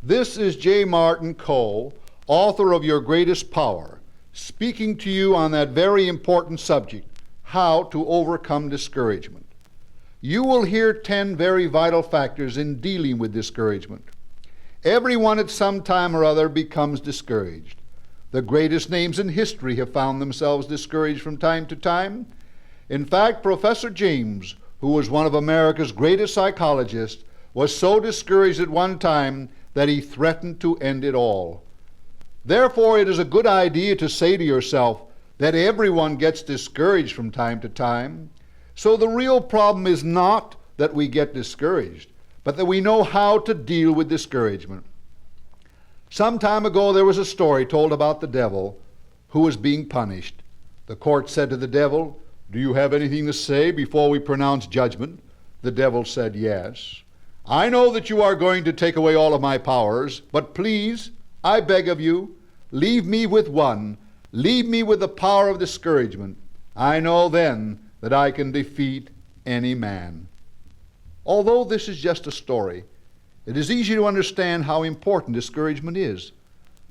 This is J. Martin Kohe, author of Your Greatest Power, speaking to you on that very important subject, how to overcome discouragement. You will hear 10 very vital factors in dealing with discouragement. Everyone at some time or other becomes discouraged. The greatest names in history have found themselves discouraged from time to time. In fact, Professor James, who was one of America's greatest psychologists, was so discouraged at one time that he threatened to end it all. Therefore, it is a good idea to say to yourself that everyone gets discouraged from time to time. So the real problem is not that we get discouraged, but that we know how to deal with discouragement. Some time ago, there was a story told about the devil who was being punished. The court said to the devil, "Do you have anything to say before we pronounce judgment?" The devil said, "Yes. I know that you are going to take away all of my powers, but please, I beg of you, leave me with one. Leave me with the power of discouragement. I know then that I can defeat any man." Although this is just a story, it is easy to understand how important discouragement is.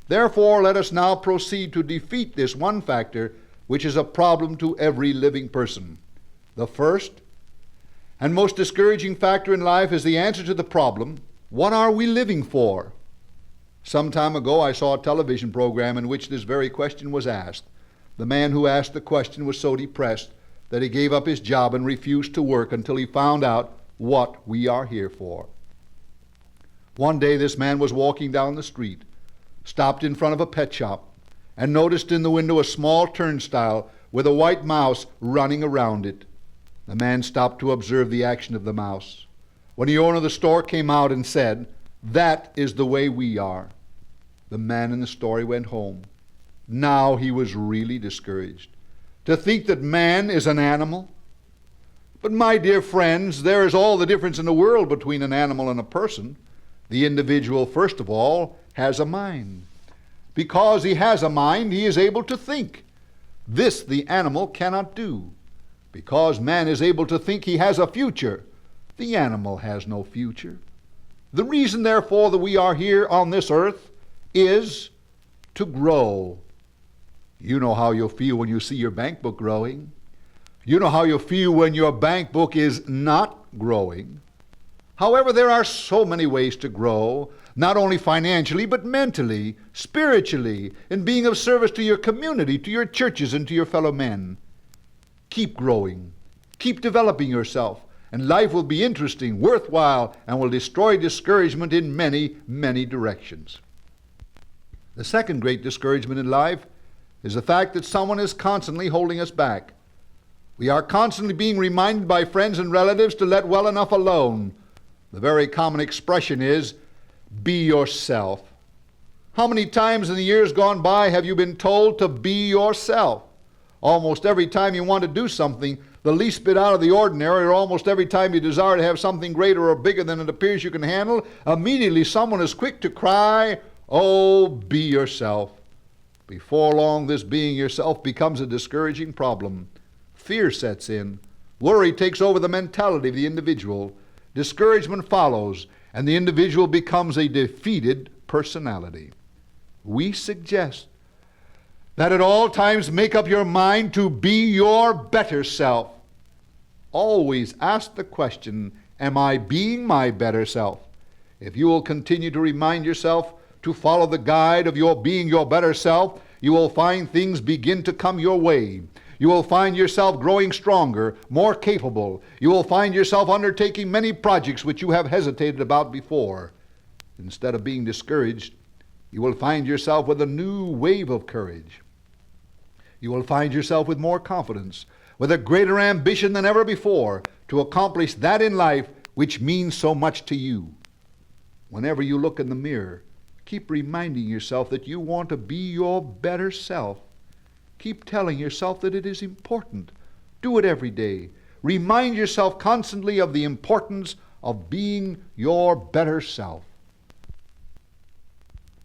Therefore, let us now proceed to defeat this one factor which is a problem to every living person. The first and most discouraging factor in life is the answer to the problem, what are we living for? Some time ago I saw a television program in which this very question was asked. The man who asked the question was so depressed that he gave up his job and refused to work until he found out what we are here for. One day this man was walking down the street, stopped in front of a pet shop, and noticed in the window a small turnstile with a white mouse running around it. The man stopped to observe the action of the mouse. When the owner of the store came out and said, "That is the way we are," the man in the story went home. Now he was really discouraged. To think that man is an animal? But my dear friends, there is all the difference in the world between an animal and a person. The individual, first of all, has a mind. Because he has a mind, he is able to think. This the animal cannot do. Because man is able to think he has a future, the animal has no future. The reason, therefore, that we are here on this earth is to grow. You know how you'll feel when you see your bank book growing. You know how you'll feel when your bank book is not growing. However, there are so many ways to grow, not only financially, but mentally, spiritually, in being of service to your community, to your churches, and to your fellow men. Keep growing. Keep developing yourself, and life will be interesting, worthwhile, and will destroy discouragement in many, many directions. The second great discouragement in life is the fact that someone is constantly holding us back. We are constantly being reminded by friends and relatives to let well enough alone. The very common expression is, "Be yourself." How many times in the years gone by have you been told to be yourself? Almost every time you want to do something, the least bit out of the ordinary, or almost every time you desire to have something greater or bigger than it appears you can handle, immediately someone is quick to cry, "Oh, be yourself." Before long, this being yourself becomes a discouraging problem. Fear sets in. Worry takes over the mentality of the individual. Discouragement follows, and the individual becomes a defeated personality. We suggest that at all times make up your mind to be your better self. Always ask the question, am I being my better self? If you will continue to remind yourself to follow the guide of your being your better self, you will find things begin to come your way. You will find yourself growing stronger, more capable. You will find yourself undertaking many projects which you have hesitated about before. Instead of being discouraged, you will find yourself with a new wave of courage. You will find yourself with more confidence, with a greater ambition than ever before to accomplish that in life which means so much to you. Whenever you look in the mirror, keep reminding yourself that you want to be your better self. Keep telling yourself that it is important. Do it every day. Remind yourself constantly of the importance of being your better self.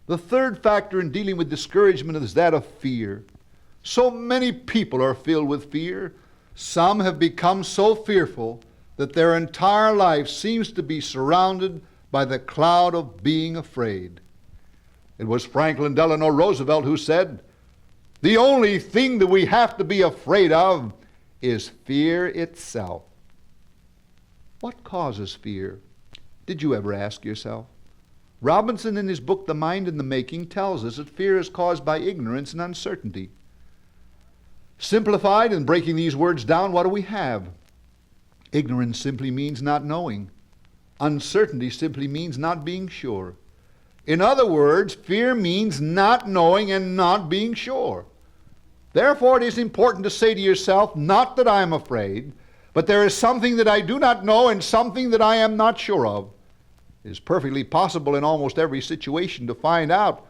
The third factor in dealing with discouragement is that of fear. So many people are filled with fear. Some have become so fearful that their entire life seems to be surrounded by the cloud of being afraid. It was Franklin Delano Roosevelt who said, "The only thing that we have to be afraid of is fear itself." What causes fear? Did you ever ask yourself? Robinson, in his book The Mind in the Making, tells us that fear is caused by ignorance and uncertainty. Simplified and breaking these words down, what do we have? Ignorance simply means not knowing. Uncertainty simply means not being sure. In other words, fear means not knowing and not being sure. Therefore, it is important to say to yourself, not that I am afraid, but there is something that I do not know and something that I am not sure of. It is perfectly possible in almost every situation to find out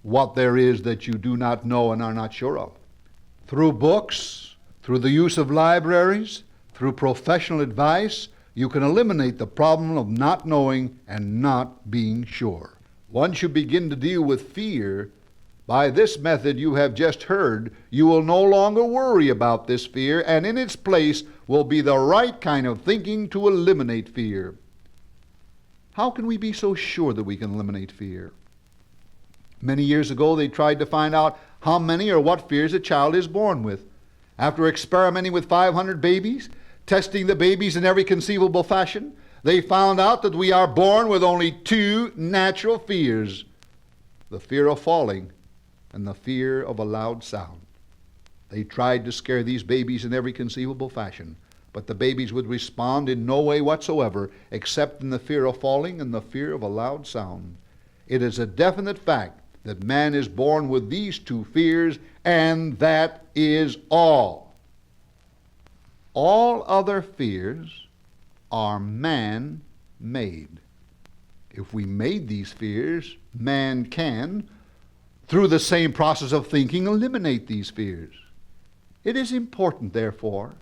what there is that you do not know and are not sure of. Through books, through the use of libraries, through professional advice, you can eliminate the problem of not knowing and not being sure. Once you begin to deal with fear, by this method you have just heard, you will no longer worry about this fear, and in its place will be the right kind of thinking to eliminate fear. How can we be so sure that we can eliminate fear? Many years ago, they tried to find out how many or what fears a child is born with. After experimenting with 500 babies, testing the babies in every conceivable fashion, they found out that we are born with only 2 natural fears: the fear of falling and the fear of a loud sound. They tried to scare these babies in every conceivable fashion, but the babies would respond in no way whatsoever except in the fear of falling and the fear of a loud sound. It is a definite fact that man is born with these 2 fears, and that is all. All other fears are man-made. If we made these fears, man can, through the same process of thinking, eliminate these fears. It is important, therefore,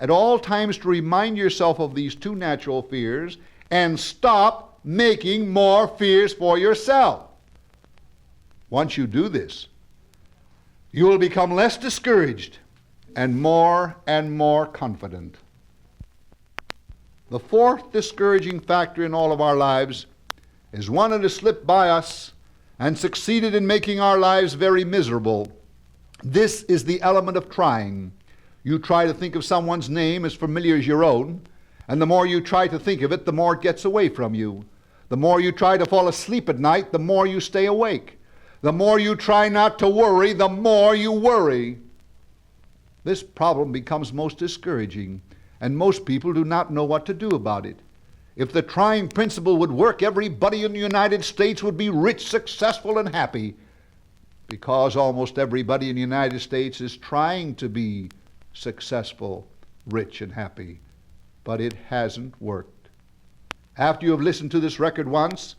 at all times to remind yourself of these 2 natural fears and stop making more fears for yourself. Once you do this, you will become less discouraged and more confident. The 4th discouraging factor in all of our lives is one that has slipped by us and succeeded in making our lives very miserable. This is the element of trying. You try to think of someone's name as familiar as your own, and the more you try to think of it, the more it gets away from you. The more you try to fall asleep at night, the more you stay awake. The more you try not to worry, the more you worry. This problem becomes most discouraging, and most people do not know what to do about it. If the trying principle would work, everybody in the United States would be rich, successful, and happy, because almost everybody in the United States is trying to be successful, rich, and happy. But it hasn't worked. After you have listened to this record once,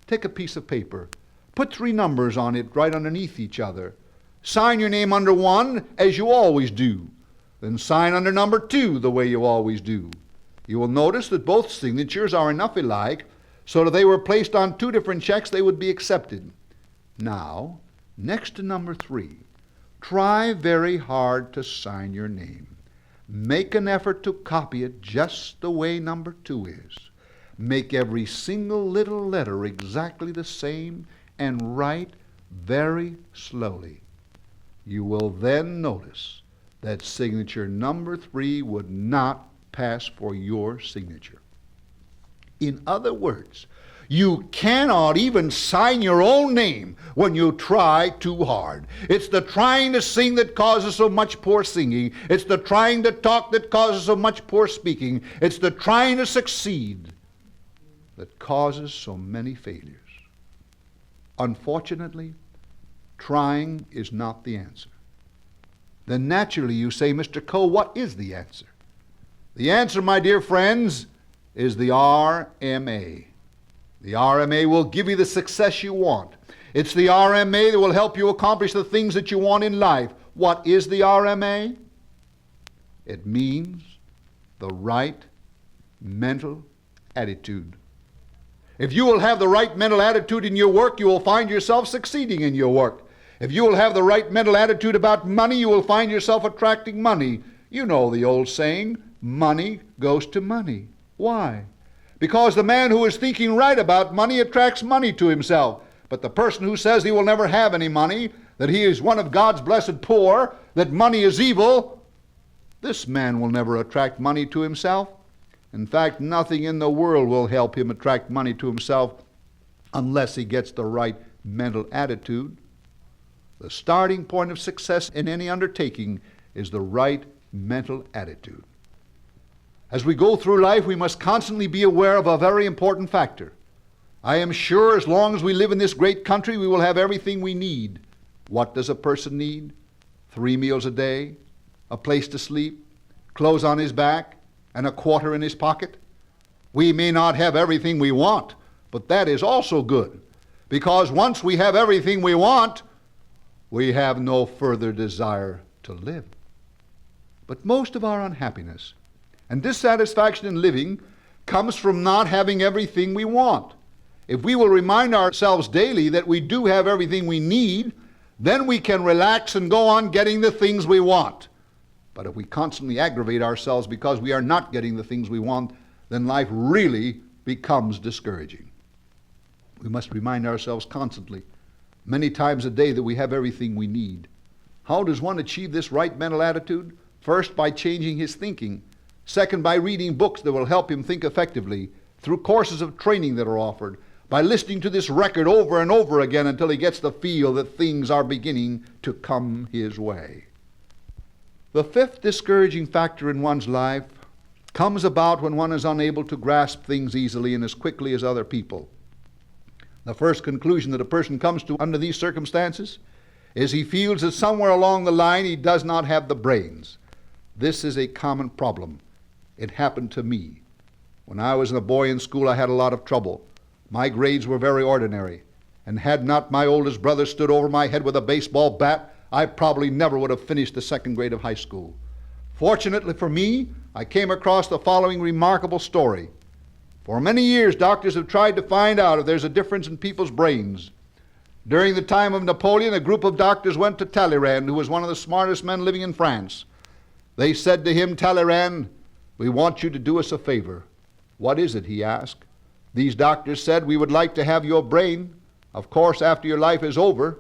take a piece of paper. Put 3 numbers on it right underneath each other. Sign your name under 1 as you always do. Then sign under number 2 the way you always do. You will notice that both signatures are enough alike so that if they were placed on 2 different checks, they would be accepted. Now, next to number 3, try very hard to sign your name. Make an effort to copy it just the way number 2 is. Make every single little letter exactly the same and write very slowly. You will then notice that signature number 3 would not pass for your signature. In other words, you cannot even sign your own name when you try too hard. It's the trying to sing that causes so much poor singing. It's the trying to talk that causes so much poor speaking. It's the trying to succeed that causes so many failures. Unfortunately, trying is not the answer. Then naturally you say, Mr. Kohe, what is the answer? The answer, my dear friends, is the RMA. The RMA will give you the success you want. It's the RMA that will help you accomplish the things that you want in life. What is the RMA? It means the right mental attitude. If you will have the right mental attitude in your work, you will find yourself succeeding in your work. If you will have the right mental attitude about money, you will find yourself attracting money. You know the old saying, money goes to money. Why? Because the man who is thinking right about money attracts money to himself. But the person who says he will never have any money, that he is one of God's blessed poor, that money is evil, this man will never attract money to himself. In fact, nothing in the world will help him attract money to himself unless he gets the right mental attitude. The starting point of success in any undertaking is the right mental attitude. As we go through life, we must constantly be aware of a very important factor. I am sure as long as we live in this great country, we will have everything we need. What does a person need? 3 meals a day, a place to sleep, clothes on his back, and a quarter in his pocket. We may not have everything we want, but that is also good, because once we have everything we want, we have no further desire to live. But most of our unhappiness and dissatisfaction in living comes from not having everything we want. If we will remind ourselves daily that we do have everything we need, then we can relax and go on getting the things we want. But if we constantly aggravate ourselves because we are not getting the things we want, then life really becomes discouraging. We must remind ourselves constantly, many times a day, that we have everything we need. How does one achieve this right mental attitude? First, by changing his thinking. Second, by reading books that will help him think effectively, through courses of training that are offered, by listening to this record over and over again until he gets the feel that things are beginning to come his way. The fifth discouraging factor in one's life comes about when one is unable to grasp things easily and as quickly as other people. The first conclusion that a person comes to under these circumstances is he feels that somewhere along the line he does not have the brains. This is a common problem. It happened to me. When I was a boy in school, I had a lot of trouble. My grades were very ordinary, and had not my oldest brother stood over my head with a baseball bat, I probably never would have finished the second grade of high school. Fortunately for me, I came across the following remarkable story. For many years, doctors have tried to find out if there's a difference in people's brains. During the time of Napoleon, a group of doctors went to Talleyrand, who was one of the smartest men living in France. They said to him, "Talleyrand, we want you to do us a favor." "What is it?" he asked. These doctors said, "We would like to have your brain, of course after your life is over,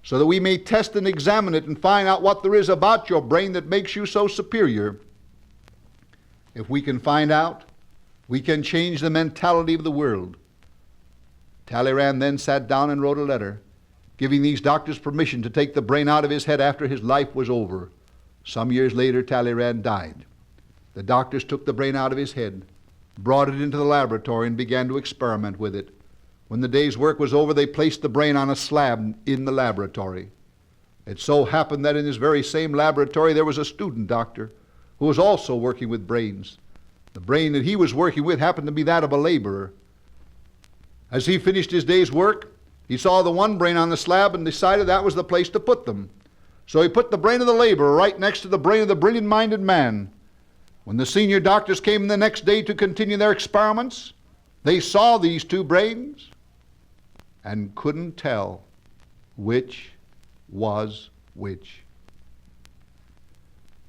so that we may test and examine it and find out what there is about your brain that makes you so superior. If we can find out, we can change the mentality of the world." Talleyrand then sat down and wrote a letter, giving these doctors permission to take the brain out of his head after his life was over. Some years later, Talleyrand died. The doctors took the brain out of his head, brought it into the laboratory, and began to experiment with it. When the day's work was over, they placed the brain on a slab in the laboratory. It so happened that in this very same laboratory there was a student doctor who was also working with brains. The brain that he was working with happened to be that of a laborer. As he finished his day's work, he saw the one brain on the slab and decided that was the place to put them. So he put the brain of the laborer right next to the brain of the brilliant-minded man. When the senior doctors came the next day to continue their experiments, they saw these two brains and couldn't tell which was which.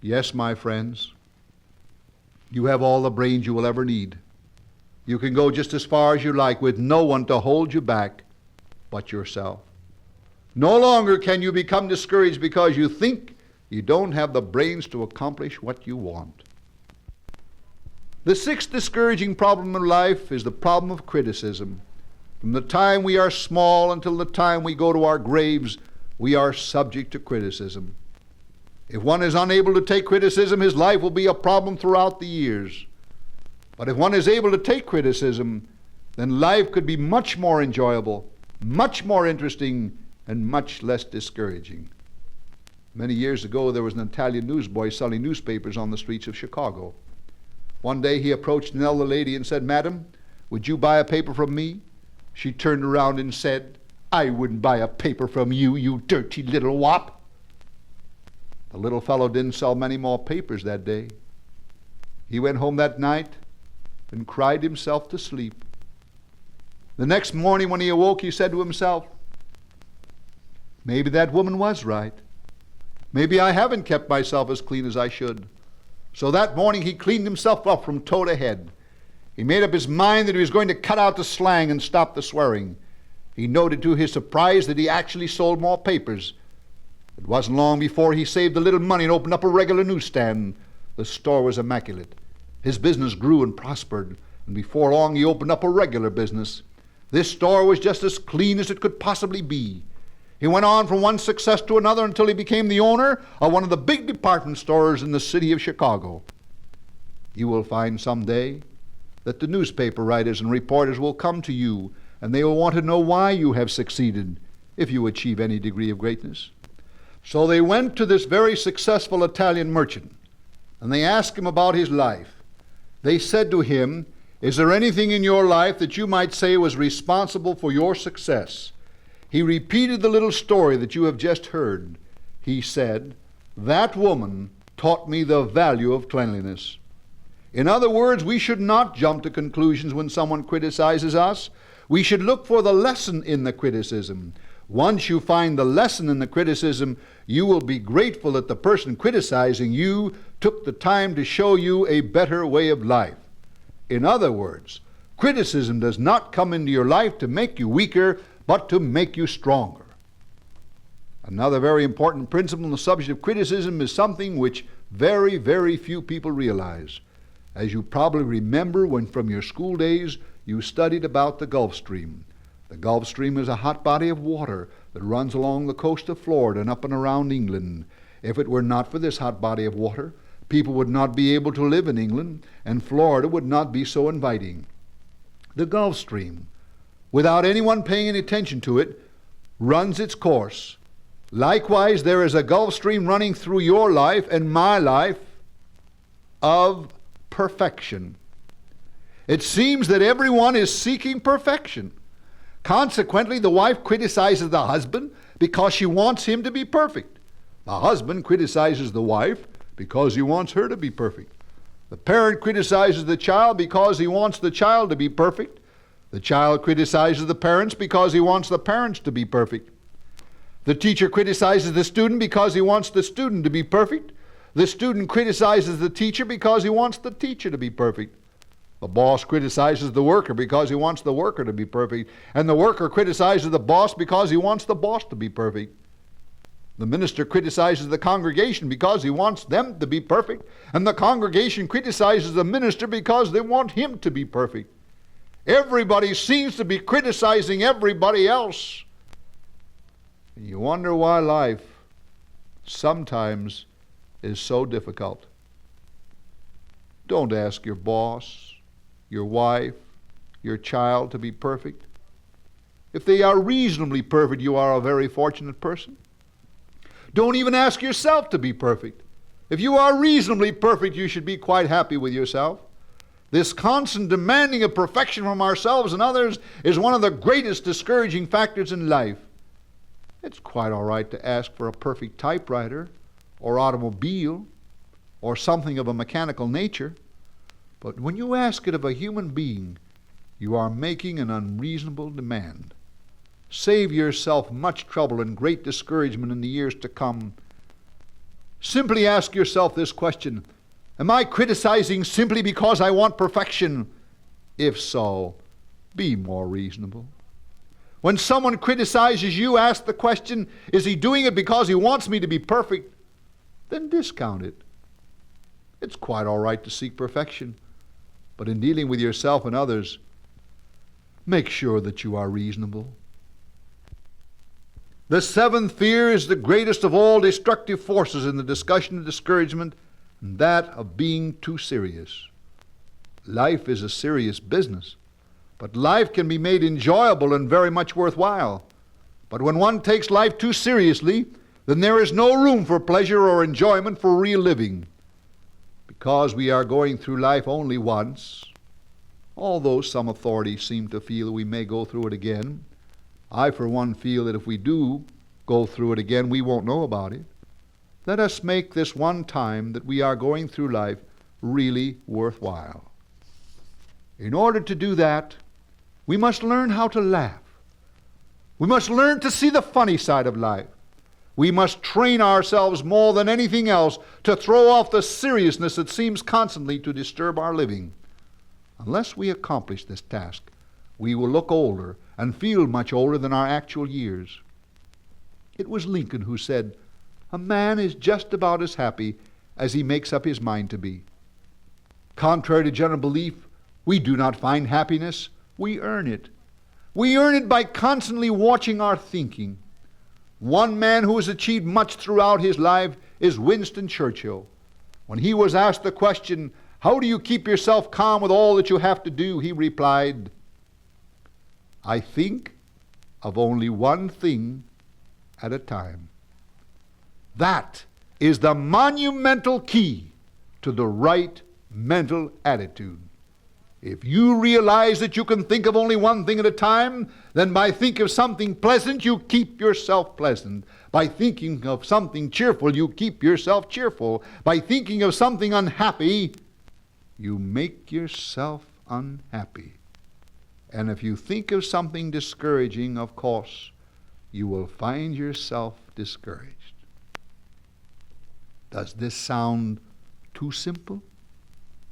Yes, my friends, you have all the brains you will ever need. You can go just as far as you like with no one to hold you back but yourself. No longer can you become discouraged because you think you don't have the brains to accomplish what you want. The sixth discouraging problem in life is the problem of criticism. From the time we are small until the time we go to our graves, we are subject to criticism. If one is unable to take criticism, his life will be a problem throughout the years. But if one is able to take criticism, then life could be much more enjoyable, much more interesting, and much less discouraging. Many years ago, there was an Italian newsboy selling newspapers on the streets of Chicago. One day he approached an elderly lady and said, "Madam, would you buy a paper from me?" She turned around and said, "I wouldn't buy a paper from you, you dirty little wop." The little fellow didn't sell many more papers that day. He went home that night and cried himself to sleep. The next morning when he awoke, he said to himself, "Maybe that woman was right. Maybe I haven't kept myself as clean as I should." So that morning he cleaned himself up from toe to head. He made up his mind that he was going to cut out the slang and stop the swearing. He noted to his surprise that he actually sold more papers. It wasn't long before he saved a little money and opened up a regular newsstand. The store was immaculate. His business grew and prospered, and before long he opened up a regular business. This store was just as clean as it could possibly be. He went on from one success to another until he became the owner of one of the big department stores in the city of Chicago. You will find someday that the newspaper writers and reporters will come to you, and they will want to know why you have succeeded if you achieve any degree of greatness. So they went to this very successful Italian merchant, and they asked him about his life. They said to him, "Is there anything in your life that you might say was responsible for your success?" He repeated the little story that you have just heard. He said, "That woman taught me the value of cleanliness." In other words, we should not jump to conclusions when someone criticizes us. We should look for the lesson in the criticism. Once you find the lesson in the criticism, you will be grateful that the person criticizing you took the time to show you a better way of life. In other words, criticism does not come into your life to make you weaker, but to make you stronger. Another very important principle in the subject of criticism is something which very, very few people realize. As you probably remember when from your school days you studied about the Gulf Stream. The Gulf Stream is a hot body of water that runs along the coast of Florida and up and around England. If it were not for this hot body of water, people would not be able to live in England, and Florida would not be so inviting. The Gulf Stream, without anyone paying any attention to it, runs its course. Likewise, there is a Gulf Stream running through your life and my life of perfection. It seems that everyone is seeking perfection. Consequently, the wife criticizes the husband because she wants him to be perfect. The husband criticizes the wife because he wants her to be perfect. The parent criticizes the child because he wants the child to be perfect. The child criticizes the parents because he wants the parents to be perfect. The teacher criticizes the student because he wants the student to be perfect. The student criticizes the teacher because he wants the teacher to be perfect. The boss criticizes the worker because he wants the worker to be perfect. And the worker criticizes the boss because he wants the boss to be perfect. The minister criticizes the congregation because he wants them to be perfect. And the congregation criticizes the minister because they want him to be perfect. Everybody seems to be criticizing everybody else. And you wonder why life sometimes is so difficult. Don't ask your boss, your wife, your child to be perfect. If they are reasonably perfect, you are a very fortunate person. Don't even ask yourself to be perfect. If you are reasonably perfect, you should be quite happy with yourself. This constant demanding of perfection from ourselves and others is one of the greatest discouraging factors in life. It's quite all right to ask for a perfect typewriter or automobile or something of a mechanical nature, but when you ask it of a human being, you are making an unreasonable demand. Save yourself much trouble and great discouragement in the years to come. Simply ask yourself this question: am I criticizing simply because I want perfection? If so, be more reasonable. When someone criticizes you, ask the question, is he doing it because he wants me to be perfect? Then discount it. It's quite all right to seek perfection, but in dealing with yourself and others, make sure that you are reasonable. The seventh fear is the greatest of all destructive forces in the discussion of discouragement, and that of being too serious. Life is a serious business, but life can be made enjoyable and very much worthwhile. But when one takes life too seriously, then there is no room for pleasure or enjoyment for real living. Because we are going through life only once, although some authorities seem to feel we may go through it again, I for one feel that if we do go through it again, we won't know about it. Let us make this one time that we are going through life really worthwhile. In order to do that, we must learn how to laugh. We must learn to see the funny side of life. We must train ourselves more than anything else to throw off the seriousness that seems constantly to disturb our living. Unless we accomplish this task, we will look older and feel much older than our actual years. It was Lincoln who said, "A man is just about as happy as he makes up his mind to be." Contrary to general belief, we do not find happiness, we earn it. We earn it by constantly watching our thinking. One man who has achieved much throughout his life is Winston Churchill. When he was asked the question, "How do you keep yourself calm with all that you have to do?" he replied, "I think of only one thing at a time." That is the monumental key to the right mental attitude. If you realize that you can think of only one thing at a time, then by thinking of something pleasant, you keep yourself pleasant. By thinking of something cheerful, you keep yourself cheerful. By thinking of something unhappy, you make yourself unhappy. And if you think of something discouraging, of course, you will find yourself discouraged. Does this sound too simple?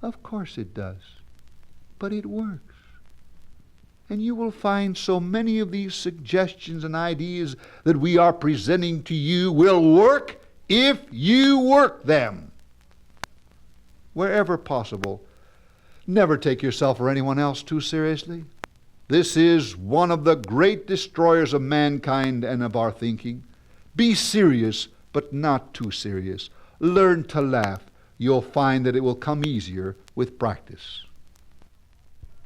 Of course it does. But it works. And you will find so many of these suggestions and ideas that we are presenting to you will work if you work them. Wherever possible, never take yourself or anyone else too seriously. This is one of the great destroyers of mankind and of our thinking. Be serious, but not too serious. Learn to laugh. You'll find that it will come easier with practice.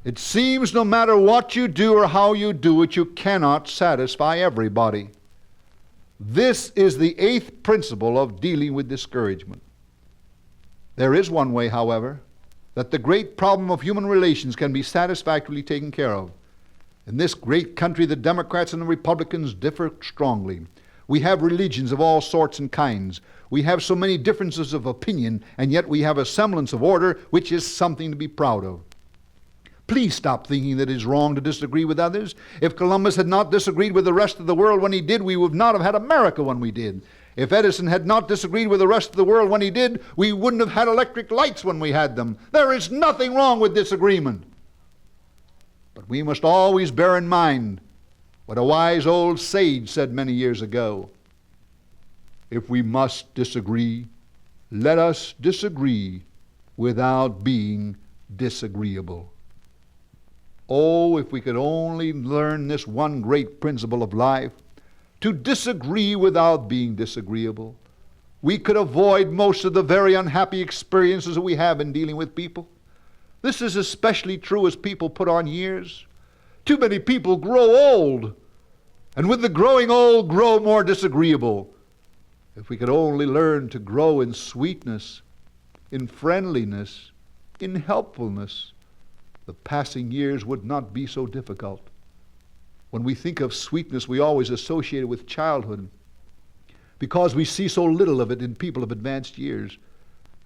It seems no matter what you do or how you do it, you cannot satisfy everybody. This is the 8th principle of dealing with discouragement. There is one way, however, that the great problem of human relations can be satisfactorily taken care of. In this great country, the Democrats and the Republicans differ strongly. We have religions of all sorts and kinds. We have so many differences of opinion, and yet we have a semblance of order, which is something to be proud of. Please stop thinking that it is wrong to disagree with others. If Columbus had not disagreed with the rest of the world when he did, we would not have had America when we did. If Edison had not disagreed with the rest of the world when he did, we wouldn't have had electric lights when we had them. There is nothing wrong with disagreement. But we must always bear in mind what a wise old sage said many years ago. If we must disagree, let us disagree without being disagreeable. Oh, if we could only learn this one great principle of life, to disagree without being disagreeable, we could avoid most of the very unhappy experiences that we have in dealing with people. This is especially true as people put on years. Too many people grow old, and with the growing old, grow more disagreeable. If we could only learn to grow in sweetness, in friendliness, in helpfulness, the passing years would not be so difficult. When we think of sweetness, we always associate it with childhood because we see so little of it in people of advanced years.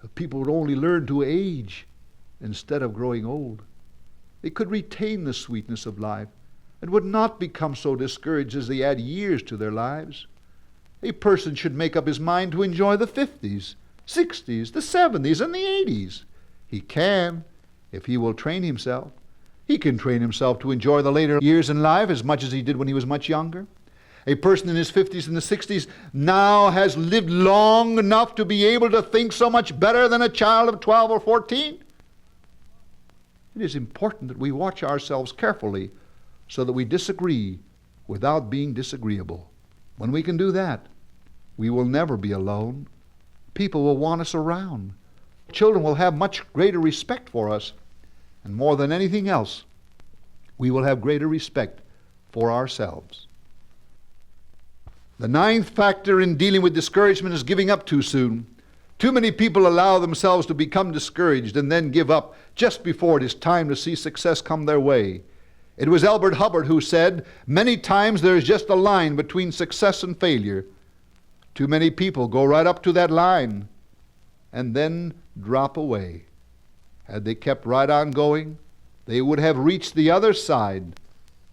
If people would only learn to age instead of growing old, they could retain the sweetness of life and would not become so discouraged as they add years to their lives. A person should make up his mind to enjoy the 50s, 60s, the 70s, and the 80s. He can, if he will train himself. He can train himself to enjoy the later years in life as much as he did when he was much younger. A person in his 50s and the 60s now has lived long enough to be able to think so much better than a child of 12 or 14. It is important that we watch ourselves carefully so that we disagree without being disagreeable. When we can do that, we will never be alone. People will want us around. Children will have much greater respect for us. And more than anything else, we will have greater respect for ourselves. The 9th factor in dealing with discouragement is giving up too soon. Too many people allow themselves to become discouraged and then give up just before it is time to see success come their way. It was Albert Hubbard who said, "Many times there is just a line between success and failure. Too many people go right up to that line and then drop away. Had they kept right on going, they would have reached the other side,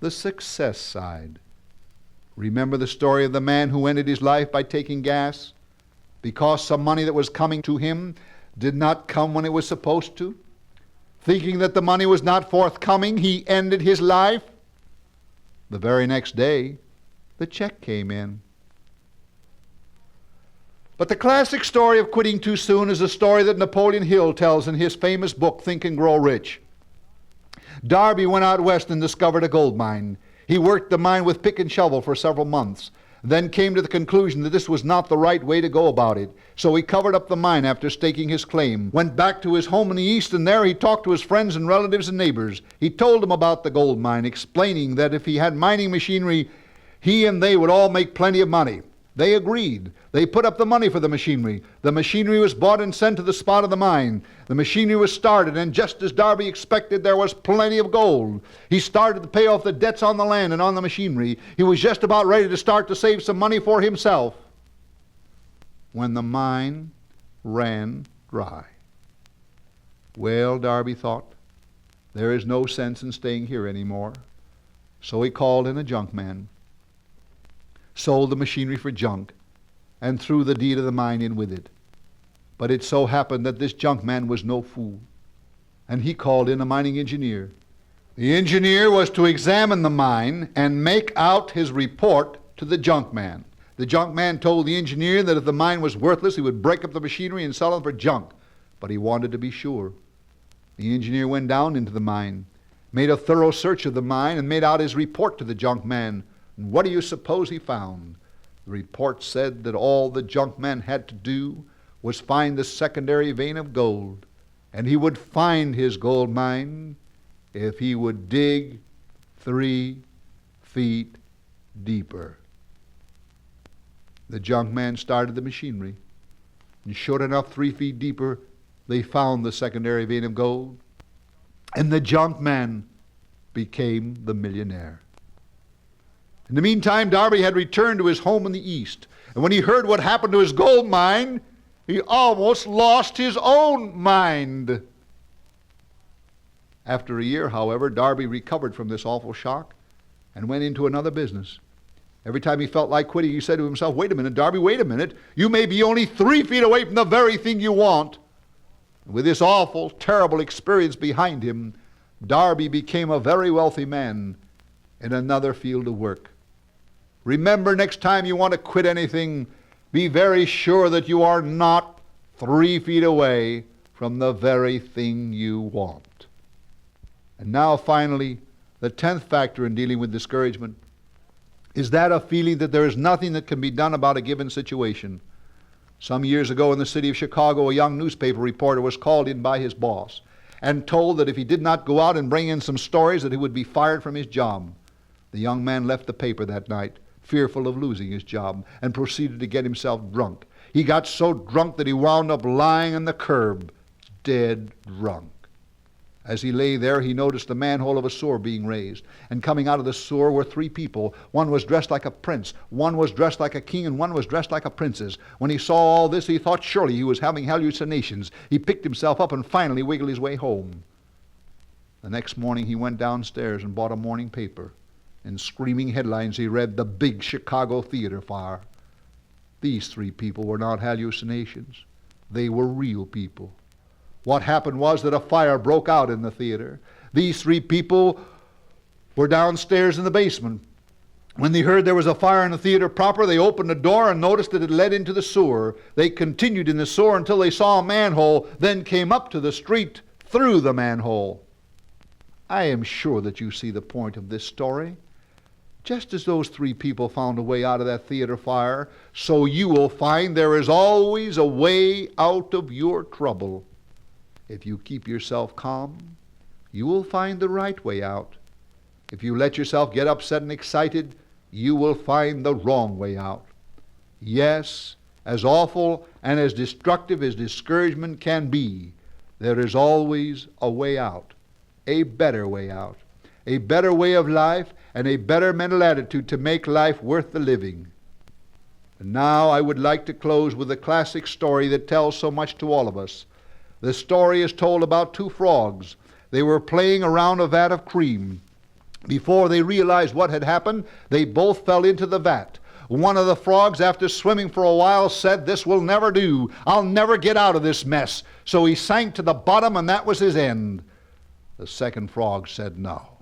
the success side." Remember the story of the man who ended his life by taking gas because some money that was coming to him did not come when it was supposed to? Thinking that the money was not forthcoming, he ended his life. The very next day, the check came in. But the classic story of quitting too soon is a story that Napoleon Hill tells in his famous book, Think and Grow Rich. Darby went out west and discovered a gold mine. He worked the mine with pick and shovel for several months, then came to the conclusion that this was not the right way to go about it. So he covered up the mine after staking his claim, went back to his home in the east, and there he talked to his friends and relatives and neighbors. He told them about the gold mine, explaining that if he had mining machinery, he and they would all make plenty of money. They agreed. They put up the money for the machinery. The machinery was bought and sent to the spot of the mine. The machinery was started, and just as Darby expected, there was plenty of gold. He started to pay off the debts on the land and on the machinery. He was just about ready to start to save some money for himself when the mine ran dry. Well, Darby thought, there is no sense in staying here anymore. So he called in a junk man, sold the machinery for junk, and threw the deed of the mine in with it. But it so happened that this junk man was no fool, and he called in a mining engineer. The engineer was to examine the mine and make out his report to the junk man. The junk man told the engineer that if the mine was worthless, he would break up the machinery and sell it for junk, but he wanted to be sure. The engineer went down into the mine, made a thorough search of the mine, and made out his report to the junk man. And what do you suppose he found? The report said that all the junk man had to do was find the secondary vein of gold, and he would find his gold mine if he would dig 3 feet deeper. The junk man started the machinery, and sure enough, 3 feet deeper, they found the secondary vein of gold, and the junk man became the millionaire. In the meantime, Darby had returned to his home in the east, and when he heard what happened to his gold mine, he almost lost his own mind. After a year, however, Darby recovered from this awful shock and went into another business. Every time he felt like quitting, he said to himself, wait a minute, Darby, wait a minute. You may be only 3 feet away from the very thing you want. And with this awful, terrible experience behind him, Darby became a very wealthy man in another field of work. Remember, next time you want to quit anything, be very sure that you are not 3 feet away from the very thing you want. And now, finally, the 10th factor in dealing with discouragement is that of feeling that there is nothing that can be done about a given situation. Some years ago in the city of Chicago, a young newspaper reporter was called in by his boss and told that if he did not go out and bring in some stories, that he would be fired from his job. The young man left the paper that night, fearful of losing his job, and proceeded to get himself drunk. He got so drunk that he wound up lying on the curb, dead drunk. As he lay there, he noticed the manhole of a sewer being raised, and coming out of the sewer were 3 people. One was dressed like a prince, one was dressed like a king, and one was dressed like a princess. When he saw all this, he thought surely he was having hallucinations. He picked himself up and finally wiggled his way home. The next morning, he went downstairs and bought a morning paper. In screaming headlines, he read, "The Big Chicago Theater Fire." These 3 people were not hallucinations. They were real people. What happened was that a fire broke out in the theater. These 3 people were downstairs in the basement. When they heard there was a fire in the theater proper, they opened the door and noticed that it led into the sewer. They continued in the sewer until they saw a manhole, then came up to the street through the manhole. I am sure that you see the point of this story. Just as those 3 people found a way out of that theater fire, so you will find there is always a way out of your trouble. If you keep yourself calm, you will find the right way out. If you let yourself get upset and excited, you will find the wrong way out. Yes, as awful and as destructive as discouragement can be, there is always a way out, a better way out, a better way of life, and a better mental attitude to make life worth the living. And now I would like to close with a classic story that tells so much to all of us. The story is told about 2 frogs. They were playing around a vat of cream. Before they realized what had happened, they both fell into the vat. One of the frogs, after swimming for a while, said, "This will never do. I'll never get out of this mess." So he sank to the bottom, and that was his end. The second frog said, "No.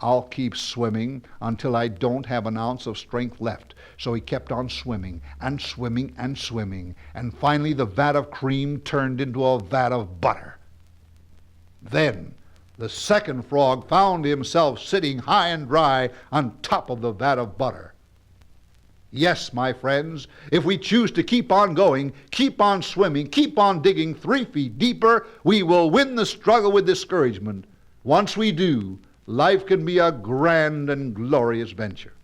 I'll keep swimming until I don't have an ounce of strength left." So he kept on swimming and swimming and swimming, and finally the vat of cream turned into a vat of butter. Then the second frog found himself sitting high and dry on top of the vat of butter. Yes, my friends, if we choose to keep on going, keep on swimming, keep on digging 3 feet deeper, we will win the struggle with discouragement. Once we do, life can be a grand and glorious venture.